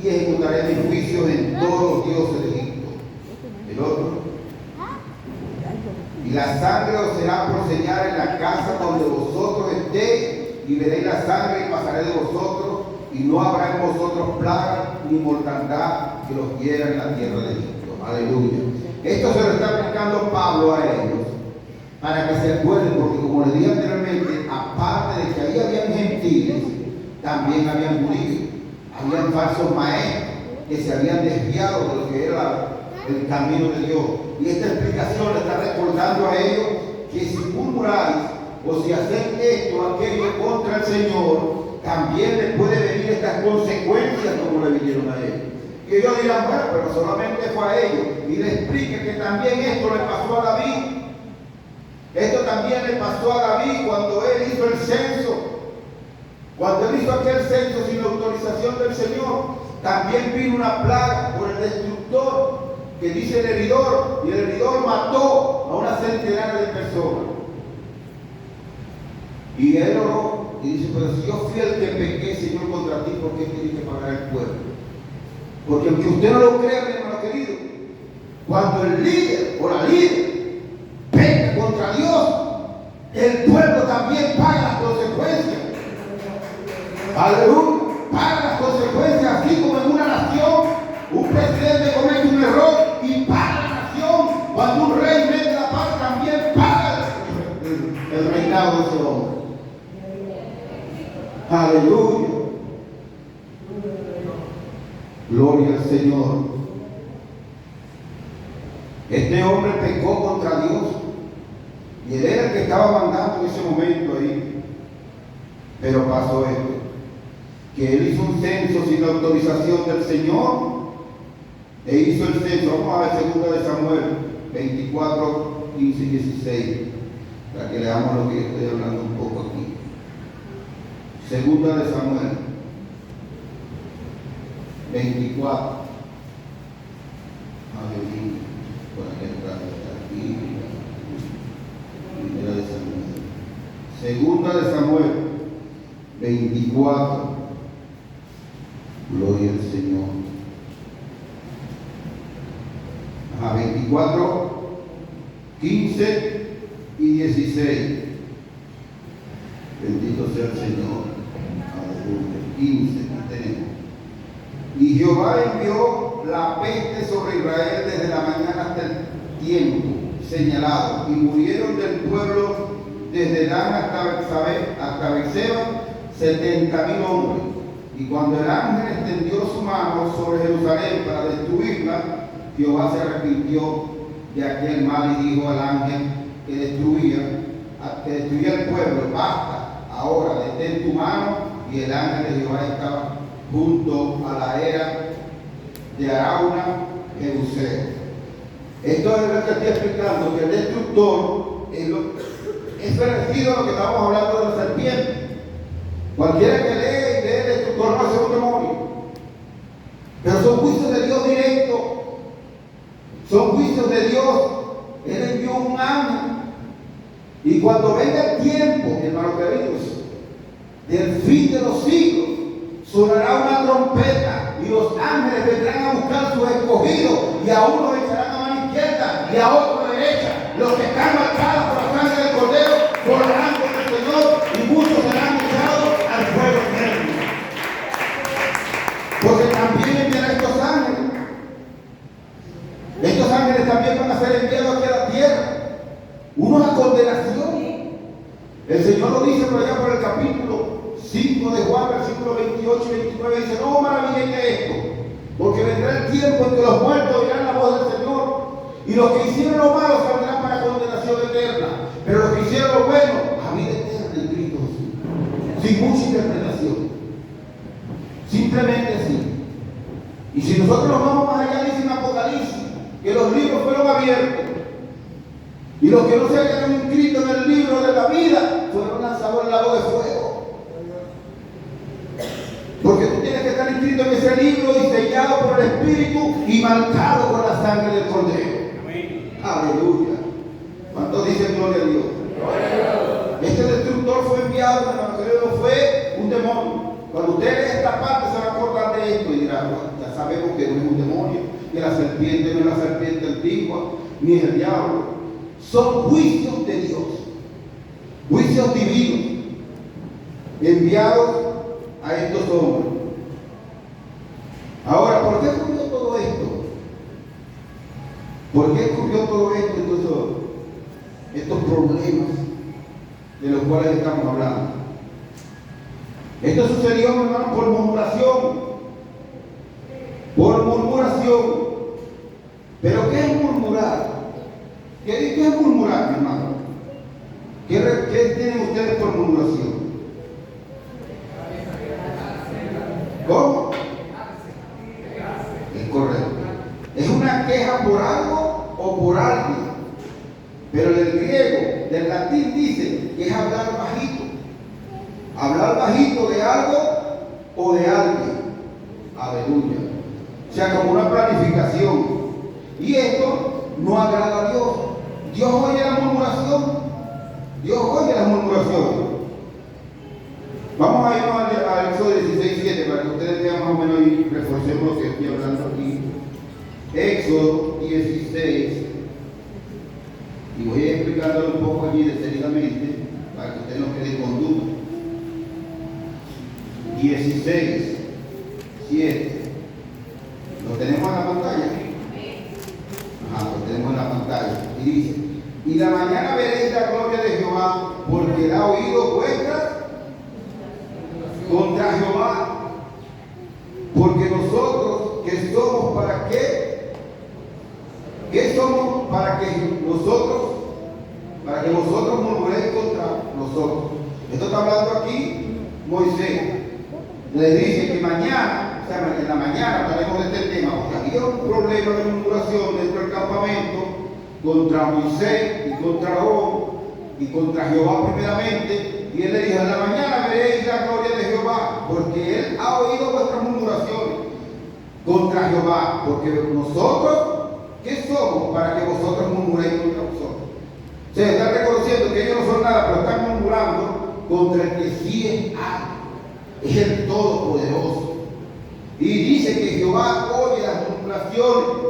y ejecutaré mis juicios en todos los dioses de Egipto. El otro. Y la sangre os será por señal en la casa donde vosotros estéis, y veréis la sangre y pasaré de vosotros, y no habrá en vosotros plaga ni mortandad que los hiera en la tierra de Egipto. Aleluya. Esto se lo está aplicando Pablo a ellos, para que se acuerden, porque como les dije anteriormente, aparte de que ahí habían gentiles, también habían judíos, habían falsos maestros que se habían desviado de lo que era el camino de Dios. Y esta explicación le está recordando a ellos que si murmuráis o si hacéis esto o aquello contra el Señor, también les puede venir estas consecuencias como le vinieron a ellos. Y ellos dirán: bueno, pero solamente fue a ellos. Y le explica que también esto le pasó a David. Esto también le pasó a David cuando él hizo el censo. Cuando él hizo aquel censo sin la autorización del Señor, también vino una plaga por el destructor, que dice el heridor, y el heridor mató a una centenaria de personas. Y él oró y dice: pero si yo fui el que pequé, Señor, contra ti, ¿por qué tiene que pagar el pueblo? Porque aunque usted no lo crea, mi hermano querido, cuando el líder o la líder peca contra Dios, el pueblo también paga las consecuencias. Aleluya. Paga las consecuencias, así como en una nación un presidente comete un error y paga la nación. Cuando un rey mete la paz, también paga el reinado de ese hombre. Aleluya. Gloria al Señor. Este hombre pecó contra Dios Y él era el que estaba mandando en ese momento ahí. Pero pasó esto, que él hizo un censo sin la autorización del Señor, e hizo el censo. Vamos a ver 2 de Samuel 24, 15 y 16, para que leamos lo que yo estoy hablando un poco aquí. 2 de Samuel 24. Aleluya. Por aquí atrás está aquí. 1 de Samuel. 2 de Samuel 24. Gloria al Señor. 24, 15 y 16. Bendito sea el Señor. Aleluya. 15, aquí tenemos. Y Jehová envió la peste sobre Israel desde la mañana hasta el tiempo señalado, y murieron del pueblo desde Dan hasta Berseba 70,000 hombres. Y cuando el ángel extendió su mano sobre Jerusalén para destruirla, Jehová se arrepintió de aquel mal y dijo al ángel que destruía el pueblo: basta, ahora detén tu mano. Y el ángel de Jehová estaba junto a la era de Arauna, Jebuseo. Esto es lo que estoy explicando, que el destructor es parecido a lo que estamos hablando de la serpiente. Cualquiera que lee el destructor no hace un demonio, pero son juicios de Dios directos, son juicios de Dios. Él envió un ángel, y cuando venga el tiempo, hermano queridos, del fin de los siglos, sonará una trompeta y los ángeles vendrán a buscar sus escogidos, y a unos echarán a mano izquierda y a otros a derecha. Los que están marcados por la sangre del Cordero volarán con el Señor, y muchos serán echados al fuego eterno. Porque también enviará estos ángeles. Estos ángeles también van a ser enviados aquí a la tierra, unos a condenación. El Señor lo dice por allá por el capítulo 5 de Juan, versículos 28 y 29, dice: no maravillen de esto, porque vendrá el tiempo en que los muertos oirán la voz del Señor, y los que hicieron lo malo saldrán para condenación eterna, pero los que hicieron lo bueno a vida eterna en Cristo Jesús. Sin mucha interpretación, simplemente así. Y si nosotros nos vamos más allá, dice en Apocalipsis que los libros fueron abiertos, y los que no se hayan inscrito en el libro de la vida fueron lanzados al lago de fuego. Porque tú tienes que estar inscrito en ese libro y sellado por el Espíritu y marcado con la sangre del Cordero. Amén. Aleluya. ¿Cuántos dicen gloria a Dios? Este destructor fue enviado, no fue un demonio. Cuando usted lee esta parte se va a acordar de esto y dirá: bueno, ya sabemos que no es un demonio, que la serpiente no es la serpiente antigua, ni es el diablo. Son juicios de Dios, juicios divinos, enviados a estos hombres. Ahora, ¿por qué ocurrió todo esto? ¿Por qué ocurrió todo esto, estos problemas de los cuales estamos hablando? Esto sucedió, hermano, por murmuración. Por murmuración. ¿Pero qué es murmurar? ¿Qué es murmurar, mi hermano? ¿Qué tienen ustedes por murmuración? ¿Cómo? Es correcto. Es una queja por algo o por alguien. Pero del griego, del latín, dice que es hablar bajito. Hablar bajito de algo o de alguien. Aleluya. O sea, como una planificación. Y esto no agrada a Dios. Dios oye la murmuración. Dios oye la murmuración. Vamos a irnos a Éxodo 16:7 para que ustedes vean más o menos y reforcemos lo que estoy hablando aquí. Éxodo 16. Y voy a ir explicándolo un poco allí detenidamente para que ustedes no queden con dudas. 16:7. ¿Lo tenemos en la pantalla? Ajá, lo tenemos en la pantalla. Y dice: y la mañana veréis la gloria de Jehová, porque da oído vuestras contra Jehová. Porque nosotros, que somos para qué? ¿Qué somos para que nosotros, para que vosotros murmuréis contra nosotros. Esto está hablando aquí Moisés. Le dice que mañana, o sea, en la mañana hablaremos de este tema, porque había un problema de murmuración dentro del campamento contra Moisés y contra Aarón y contra Jehová primeramente. Y él le dijo: en la mañana veréis la gloria de Jehová, porque él ha oído vuestras murmuraciones contra Jehová, porque nosotros, ¿qué somos para que vosotros murmuréis contra vosotros? O sea, están reconociendo que ellos no son nada, pero están murmurando contra el que sí es algo, es el Todopoderoso. Y dice que Jehová oye las murmuraciones.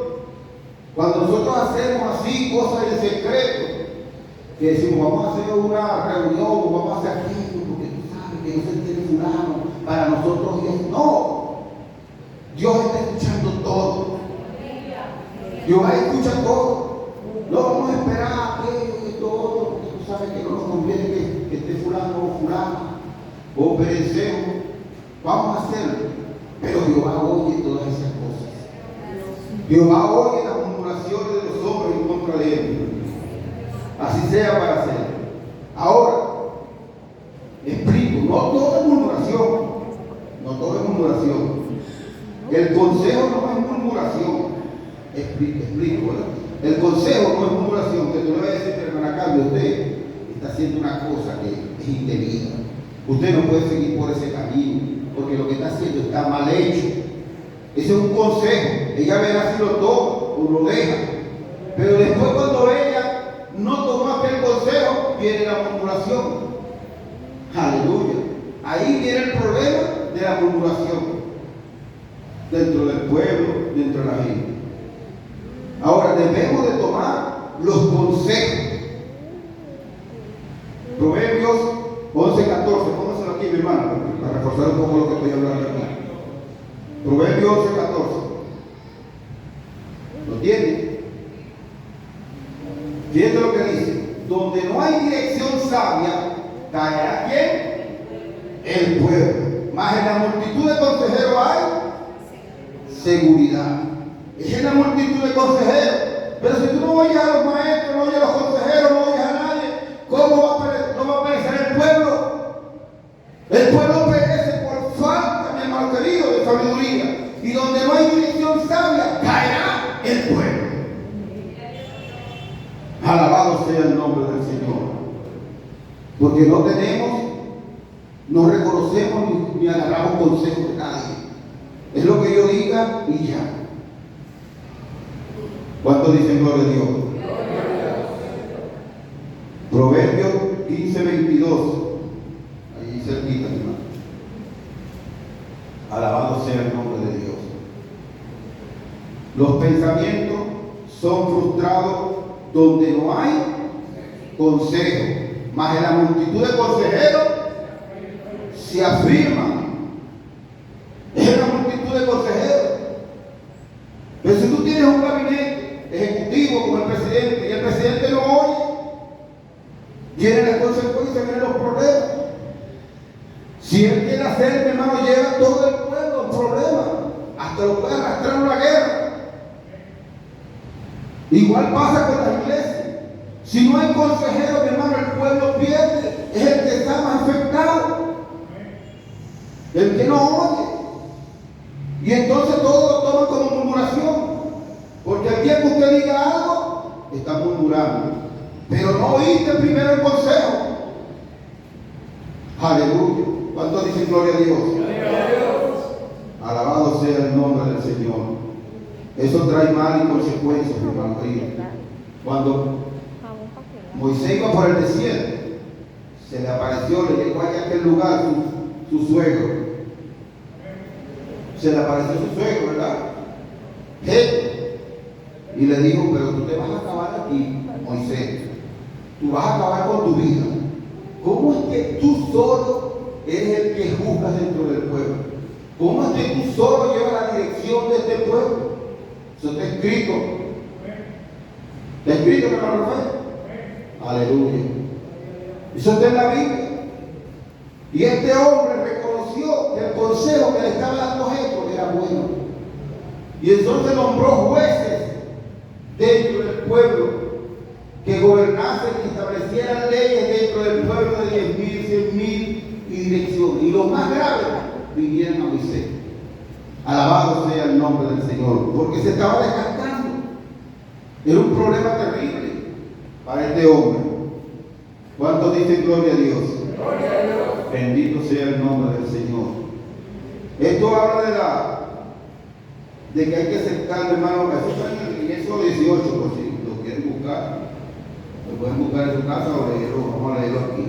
Cuando nosotros hacemos así cosas en secreto, que decimos: vamos a hacer una reunión, o vamos a hacer aquello, porque tú sabes que no se entiende fulano, para nosotros es no. Dios está escuchando todo. Jehová escucha todo. No vamos a esperar aquello y todo, porque tú sabes que no nos conviene que esté fulano o fulana, o perecemos. Vamos a hacerlo. Pero Jehová oye todas esas cosas. Jehová oye las murmuraciones de los hombres en contra de él. Así sea para hacer. Ahora, explico, no todo es murmuración. No todo es murmuración. El consejo no es murmuración. Explico, ¿verdad? El consejo no es murmuración, que tú le vas a decir: hermana Carmen, usted está haciendo una cosa que es indebida. Usted no puede seguir por ese camino, porque lo que está haciendo está mal hecho. Ese es un consejo. Ella verá si lo toma o lo deja. Pero después, cuando ella no tomó aquel consejo, viene la murmuración. Aleluya. Ahí viene el problema de la murmuración dentro del pueblo, dentro de la gente. Ahora debemos de tomar los consejos. Proverbios 11:14, póngaselo aquí, mi hermano, para reforzar un poco lo que estoy hablando aquí. Proverbios 11:14. ¿Lo tiene? Fíjate lo que dice: donde no hay dirección sabia, caerá ¿quién? El pueblo. Mas en la multitud de consejeros hay seguridad. Es en la multitud de consejeros. Pero si tú no oyes a los maestros, no oyes a los consejeros, no oyes a nadie, ¿cómo no va a perecer el pueblo? El pueblo perece por falta, mi hermano querido, de sabiduría. Y donde no hay dirección sabia, caerá el pueblo. Alabado sea el nombre del Señor. Porque no reconocemos ni agarramos consejos de nadie. Es lo que yo diga y ya. ¿Cuántos dicen gloria a Dios? Proverbios 15:22. Ahí cerquita, hermano. Alabado sea el nombre de Dios. Los pensamientos son frustrados donde no hay consejo, mas en la multitud de consejeros se afirman. Es en la multitud de consejeros. Pero si tú tienes un gabinete ejecutivo como el presidente y el presidente no oye, vienen las consecuencias, vienen los problemas. Si él quiere hacer, mi hermano, lleva todo el pueblo al problema, hasta lo puede arrastrar a una guerra. Igual pasa con las iglesias. Si no hay consejeros, mi hermano, el pueblo pierde. Es el que está más afectado, el que no oye. Y entonces todo lo toman como murmuración. Porque el día que usted diga algo, está murmurando. Pero no oíste primero el consejo. Aleluya. ¿Cuántos dicen gloria a Dios? Alabado sea el nombre del Señor. Eso trae mal y consecuencias, mi hermano querido. Cuando Moisés iba por el desierto, se le apareció, le llegó allá a aquel lugar su suegro. Se le apareció su suegro, ¿verdad? Y le dijo: pero tú te vas a acabar aquí, Moisés. Tú vas a acabar con tu vida. ¿Cómo es que tú solo eres el que juzgas dentro del pueblo? ¿Cómo es que tú solo llevas la dirección de este pueblo? Eso está escrito. ¿Está escrito, mi hermano Rafael? Aleluya. Eso está en la Biblia. Y este hombre reconoció que el consejo que le estaba dando Jetro era bueno. Y entonces nombró jueces dentro del pueblo que gobernaban gobernase y estableciera leyes dentro del pueblo de 10.000, 100.000 y dirección. Y lo más grave, vinieron a Moisés. Alabado sea el nombre del Señor, porque se estaba desgastando. Era un problema terrible para este hombre. ¿Cuántos dicen gloria a Dios? Gloria a Dios. Bendito sea el nombre del Señor. Esto habla de que hay que aceptar, hermano. Eso está en Éxodo 18, por si lo quieren buscar. Lo pueden buscar en su casa o leerlo. Vamos a leerlo aquí.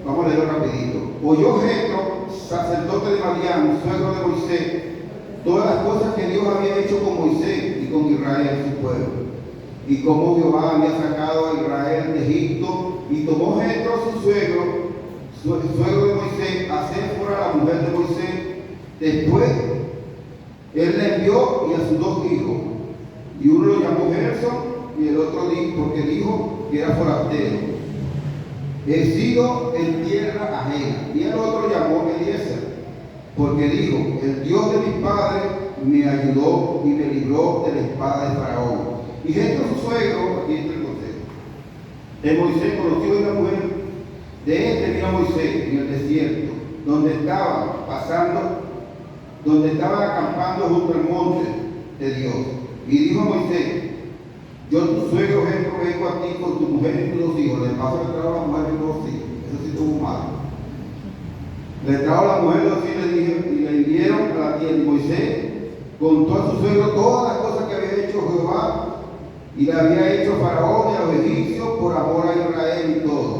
Vamos a leerlo rapidito. Oyó Jetro, sacerdote de Madián, suegro de Moisés, todas las cosas que Dios había hecho con Moisés y con Israel, su pueblo, y cómo Jehová había sacado a Israel de Egipto. Y tomó Jetro, su suegro de Moisés, a Séfora, la mujer de Moisés. Después, él le envió y a sus 2 hijos. Y uno lo llamó Gerson y el otro dijo, porque dijo que era forastero. He sido en tierra ajena. Y el otro llamó Eliezer, porque dijo, el Dios de mis padres me ayudó y me libró de la espada de Faraón. Y Jetro, su suegro, aquí está el consejo, de Moisés, conoció una mujer de este, vino Moisés en el desierto, donde estaban acampando junto al monte de Dios. Y dijo a Moisés, yo tu suegro Jetro vengo a ti con tu mujer y tus 2 hijos. Le paso que trajo a la mujer y 2 hijos. Eso sí estuvo mal. Le trajo a la mujer 2 hijos y le enviaron a la tienda. Y Moisés contó a su suegro todas las cosas que había hecho Jehová y le había hecho a Faraón y a los egipcios por amor a Israel y todo.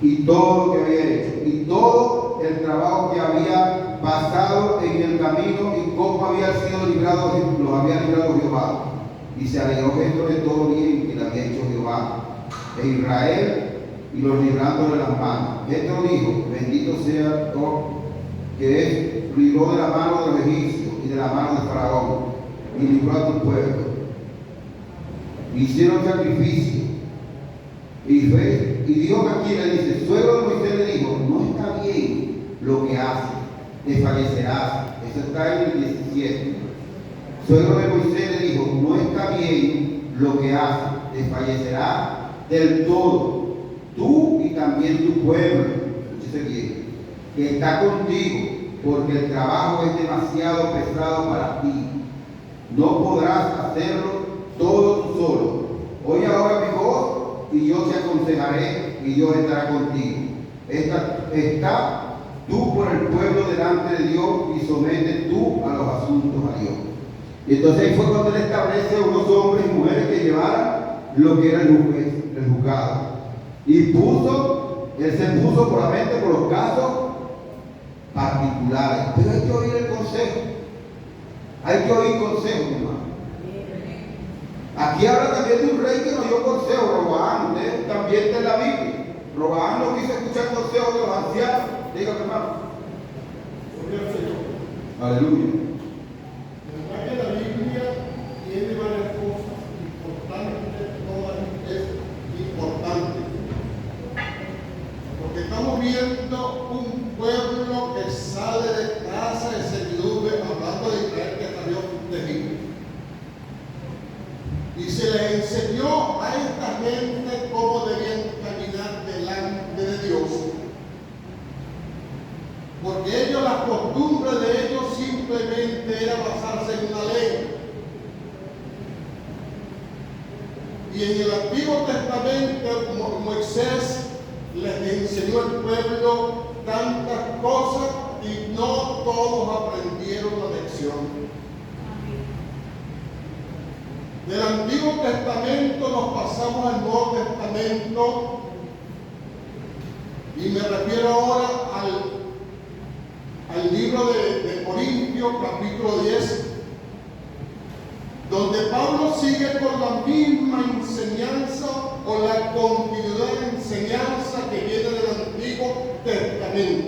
Y todo lo que había hecho. Y todo el trabajo que había pasado en el camino y cómo había sido librado, los había librado Jehová. Y se alegró Jetro de todo bien que le había hecho Jehová de Israel y los librando de las manos. Jetro dijo, bendito sea Dios que libró de la mano de los egipcios y de la mano de Faraón y libró a tu pueblo. Hicieron sacrificio. Y Dios aquí le dice, suegro de Moisés le dijo, no está bien lo que hace, desfallecerás. Eso está en el 17. Suegro de Moisés le dijo, no está bien lo que hace, desfallecerá del todo, tú y también tu pueblo, escúchese bien, que está contigo, porque el trabajo es demasiado pesado para ti. No podrás hacerlo todo tú solo. Oye ahora mi voz y yo te aconsejaré y Dios estará contigo. Está tú por el pueblo delante de Dios y somete tú a los asuntos a Dios. Y entonces ahí fue cuando él establece a unos hombres y mujeres que llevaran lo que era el juzgado. Y él se puso por la mente por los casos particulares. Pero hay que oír el consejo. Hay que oír consejo, mi hermano. Aquí habla también de un rey que nos dio consejo, Roboam. Usted también está en la Biblia. Roboam no quiso escuchar consejos de los ancianos. Dígame, hermano. Aleluya. La Biblia tiene varias cosas importantes, todas es importante. Porque estamos viendo un pueblo que sale de casa de servidumbre, hablando de Israel que salió de Egipto. Y se les enseñó a esta gente cómo debían caminar delante de Dios. Porque la costumbre de ellos simplemente era basarse en una ley. Y en el Antiguo Testamento, Moisés les enseñó al pueblo tantas cosas y no todos aprendieron la lección. Del Antiguo Testamento nos pasamos al Nuevo Testamento y me refiero ahora al libro de Corintios, capítulo 10, donde Pablo sigue con la misma enseñanza o la continuidad de enseñanza que viene del Antiguo Testamento,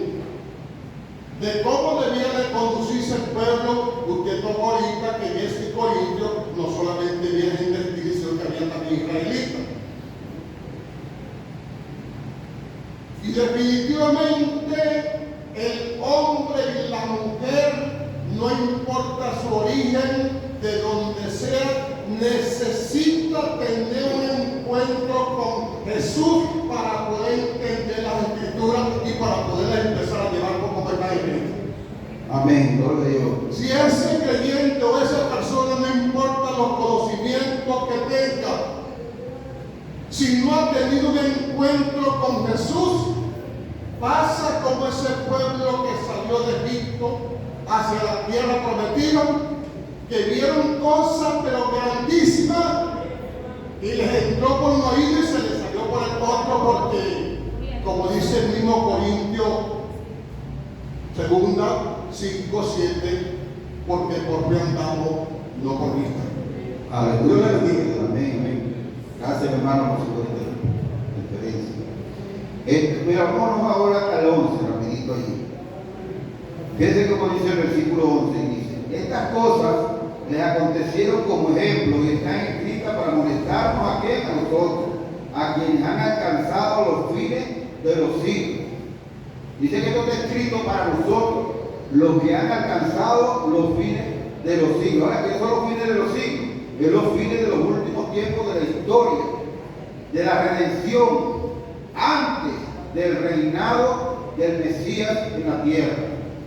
de cómo debía de conducirse el pueblo. Usted tocó ahorita que en este Corintios no solamente había gente de sino que había también israelitas. Y definitivamente el hombre y la mujer, no importa su origen, de donde sea, necesita tener un encuentro Jesús para poder entender las Escrituras y para poder empezar a llevar como verdad en Cristo. Amén, gloria a Dios. Si ese creyente o esa persona, no importa los conocimientos que tenga, si no ha tenido un encuentro con Jesús, pasa como ese pueblo que salió de Egipto hacia la tierra prometida, que vieron cosas pero grandísimas y les entró por un oído y se les salió por el otro, porque como dice el mismo Corintios, segunda 5:7, porque por fe andamos, no por vista. Aleluya. Amén, amén. Gracias, hermano, por su referencia. Mira, vámonos ahora al 11, rapidito ahí. Fíjense como dice el versículo 11, dice: estas cosas les acontecieron como ejemplo y están escritas para molestarnos a nosotros, a quienes han alcanzado los fines de los siglos. Dice que esto está escrito para nosotros, los que han alcanzado los fines de los siglos. Ahora, ¿qué son los fines de los siglos? Es los fines de los últimos tiempos de la historia, de la redención, antes del reinado del Mesías en la tierra.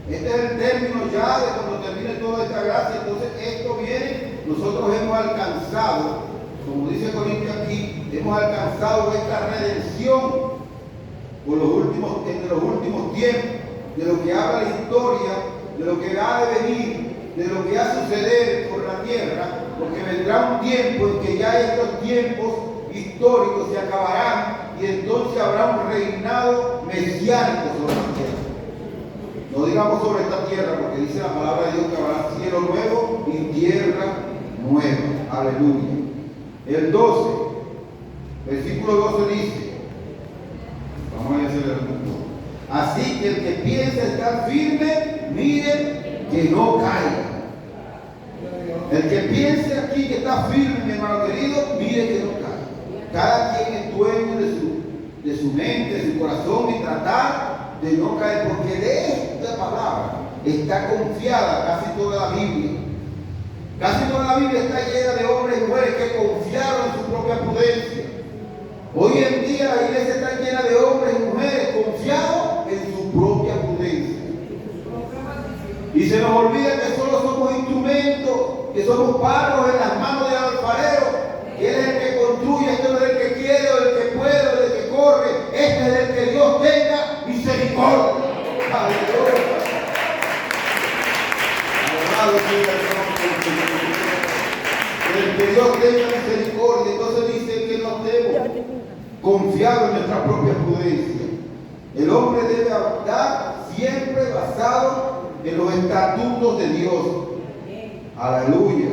Este es el término ya de cuando termine toda esta gracia. Entonces esto viene, nosotros hemos alcanzado, como dice Corintios aquí, hemos alcanzado esta redención por entre los últimos tiempos, de lo que habla la historia, de lo que ha de venir, de lo que ha de suceder por la tierra, porque vendrá un tiempo en que ya estos tiempos históricos se acabarán y entonces habrá un reinado mesiánico sobre la tierra. No digamos sobre esta tierra, porque dice la palabra de Dios que habrá cielo nuevo y tierra nueva. Aleluya. El 12, versículo 12 dice, vamos a hacer el punto: así que el que piensa estar firme, mire que no caiga. El que piense aquí que está firme, mi hermano querido, mire que no caiga. Cada quien es dueño de su mente, de su corazón, y tratar de no caer, porque de esta palabra está confiada casi toda la Biblia. Casi toda la Biblia está llena de hombres y mujeres que confiaron en su propia prudencia. Hoy en día la iglesia está llena de hombres y mujeres confiados en su propia prudencia. Y se nos olvida que solo somos instrumentos, que somos palos en las manos del alfarero, que él es el que construye, este no es el que quiere o el que puede o el que corre, este es el que Dios tenga misericordia. Aleluya. Alabado sea el nombre. El que Dios tenga misericordia. Entonces dice que no estemos confiados en nuestra propia prudencia. El hombre debe andar siempre basado en los estatutos de Dios. Aleluya.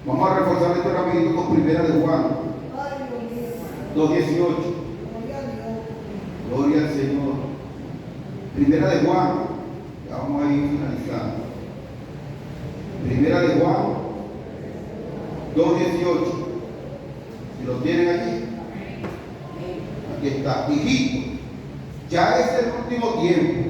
Vamos a reforzar esto rapidito con Primera de Juan 2:18. Gloria al Señor. Primera de Juan, ya vamos a ir finalizando. Primera de Juan 2:18. Si lo tienen aquí, aquí está. Hijito, ya es el último tiempo.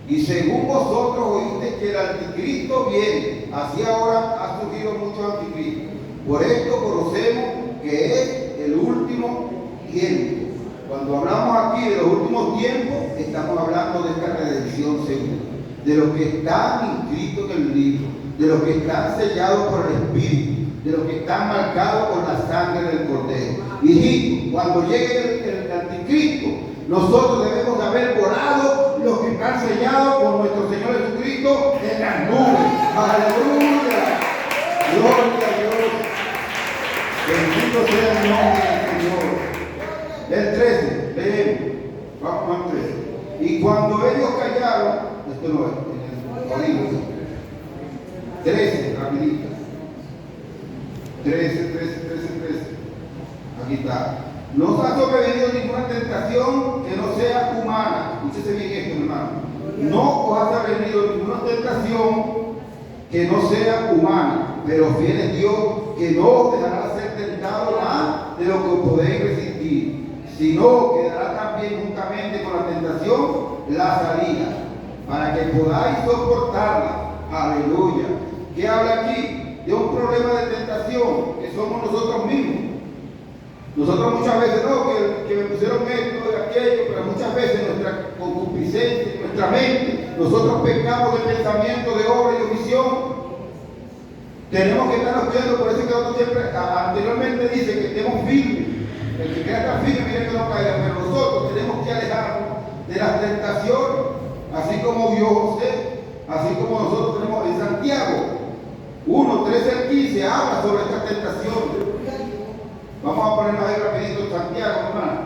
Y según vosotros oíste que el anticristo viene, así ahora ha surgido muchos anticristos. Por esto conocemos que es el último tiempo. Cuando hablamos aquí de los últimos tiempos, estamos hablando de esta redención segura, de los que están inscritos en el libro, de los que están sellados por el Espíritu, de los que están marcados con la sangre del Cordero. Hijito, cuando llegue el anticristo, nosotros debemos de haber volado los que están sellados por nuestro Señor Jesucristo en las nubes. Aleluya. Gloria a Dios. Bendito sea el nombre del Señor. El 13, leemos. Vamos al 13. Y cuando ellos callaron, esto no es, en el 13, rapidito. 13. Aquí está. No os ha sobrevenido ninguna tentación que no sea humana. Escúchese bien esto, hermano. No os ha sobrevenido ninguna tentación que no sea humana, pero fiel es Dios, que no os dejará ser tentado más de lo que podéis resistir, sino que dará también juntamente con la tentación la salida, para que podáis soportarla. Aleluya. ¿Qué habla aquí? De un problema de tentación que somos nosotros mismos. Nosotros muchas veces, no, que me pusieron esto y aquello, pero muchas veces nuestra concupiscencia, nuestra mente, nosotros pecamos de pensamiento, de obra y de omisión. Tenemos que estarnos cuidando, por eso que nosotros siempre, anteriormente dice que estemos firmes. El que quiera estar firme, mire que no caiga, pero nosotros tenemos que alejarnos de las tentaciones, así como vio José, así como nosotros tenemos en Santiago 1, 13 al 15, habla sobre esta tentación. Vamos a ponernos ahí rapidito Santiago, hermano,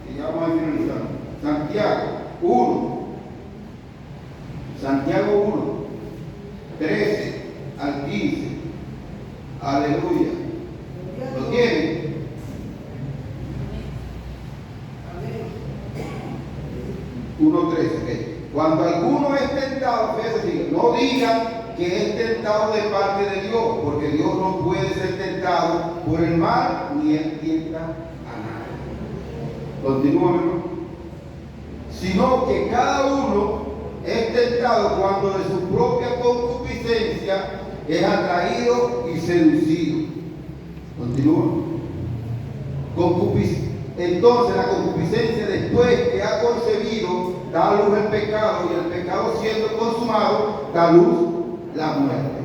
y ya vamos a ir finalizando. Santiago 1, Santiago 1, 13 al 15. Aleluya. ¿Lo tienen? Uno, 13, ok. Cuando alguno es tentado, fíjense, no digan que es tentado de parte de Dios, porque Dios no puede ser tentado por el mal, ni él tienta a nadie. Continúa, hermano. Sino que cada uno es tentado cuando de su propia concupiscencia es atraído y seducido. Continúa. Entonces la concupiscencia, después que ha concebido, da a luz el pecado, y el pecado siendo consumado, da a luz la muerte.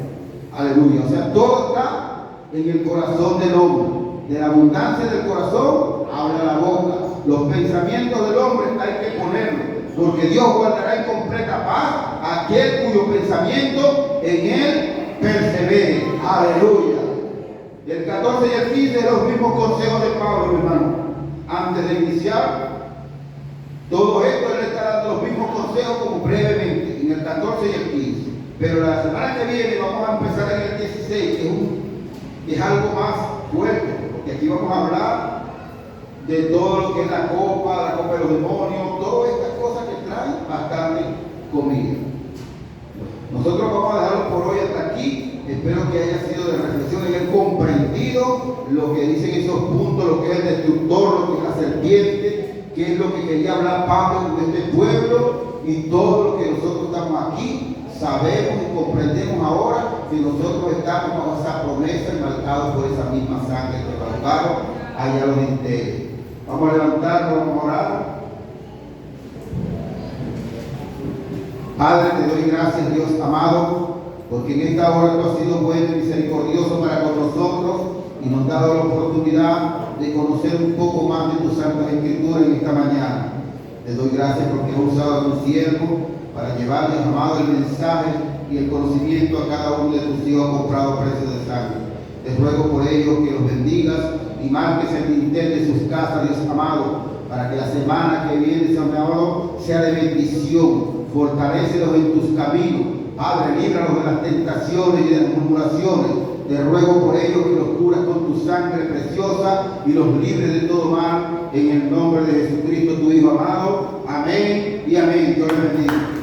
Aleluya. O sea, todo está en el corazón del hombre. De la abundancia del corazón habla la boca. Los pensamientos del hombre hay que ponerlos, porque Dios guardará en completa paz a aquel cuyo pensamiento en él persevere. Aleluya. El 14 y el 15 los mismos consejos de Pablo, hermano. Antes de iniciar todo esto, él está dando los mismos consejos como brevemente en el 14 y el 15. Pero la semana que viene vamos a empezar en el 16, que es algo más fuerte, porque aquí vamos a hablar de todo lo que es la copa de los demonios, todas estas cosas que traen bastante comida. Nosotros vamos a dejarlo por hoy hasta aquí. Espero que haya sido de reflexión y hayan comprendido lo que dicen esos puntos, lo que es el destructor, lo que es la serpiente, qué es lo que quería hablar Pablo con este pueblo, y todo lo que nosotros estamos aquí sabemos y comprendemos ahora que nosotros estamos bajo esa promesa y marcados por esa misma sangre que salvaron allá los dinteles. Vamos a levantarnos, vamos a orar. Padre, te doy gracias, Dios amado, porque en esta hora tú has sido bueno y misericordioso para con nosotros y nos has dado la oportunidad de conocer un poco más de tus santas escrituras en esta mañana. Te doy gracias porque has usado a tu siervo para llevarles, amado, el mensaje y el conocimiento a cada uno de tus hijos comprados a precio de sangre. Te ruego por ellos que los bendigas y marques el dintel de sus casas, Dios amado, para que la semana que viene, Señor amado, sea de bendición. Fortalécelos en tus caminos. Padre, líbralos de las tentaciones y de las murmuraciones. Te ruego por ellos que los curas con tu sangre preciosa y los libres de todo mal, en el nombre de Jesucristo, tu Hijo amado. Amén y amén. Dios les bendiga.